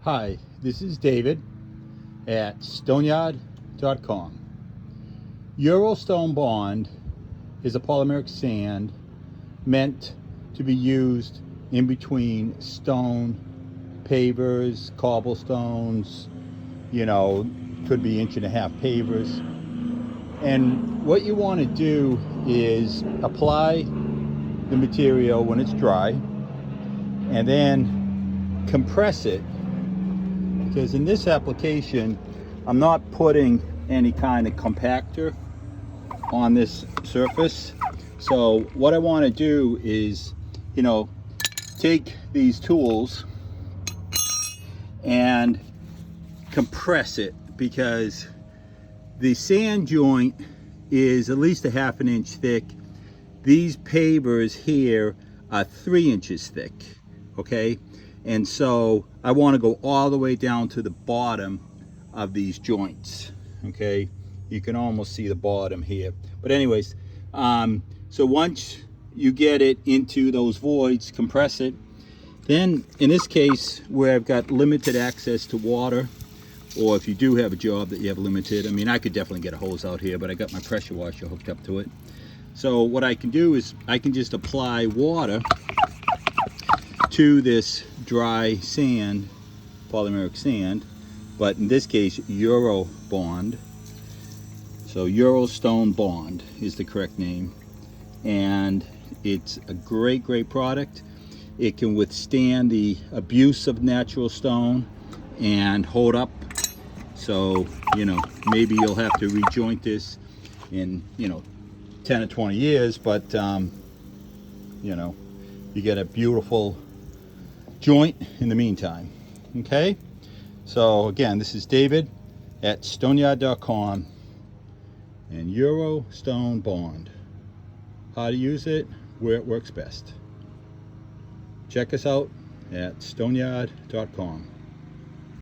Hi, this is David at Stoneyard.com. Eurostone Bond is a polymeric sand meant to be used in between stone, pavers, cobblestones, could be 1.5 pavers. And what you want to do is apply the material when it's dry and then compress it, because in this application I'm not putting any kind of compactor on this surface. So what I want to do is take these tools and compress it, because the sand joint is at least 1/2 inch thick. These pavers here are 3 inches thick, okay? And so I want to go all the way down to the bottom of these joints, okay? You can almost see the bottom here. But anyways, so once you get it into those voids, compress it. Then in this case, where I've got limited access to water, or if you do have a job that you have limited, I could definitely get a hose out here, but I got my pressure washer hooked up to it. So what I can do is I can just apply water to this dry sand, polymeric sand, but in this case, Euro Bond. So Eurostone Bond is the correct name. And it's a great product. It can withstand the abuse of natural stone and hold up. So, maybe you'll have to rejoint this in, 10 or 20 years, but, you get a beautiful joint in the meantime. Okay? So, again, this is David at Stoneyard.com and Eurostone Bond. How to use it, where it works best. Check us out at Stoneyard.com.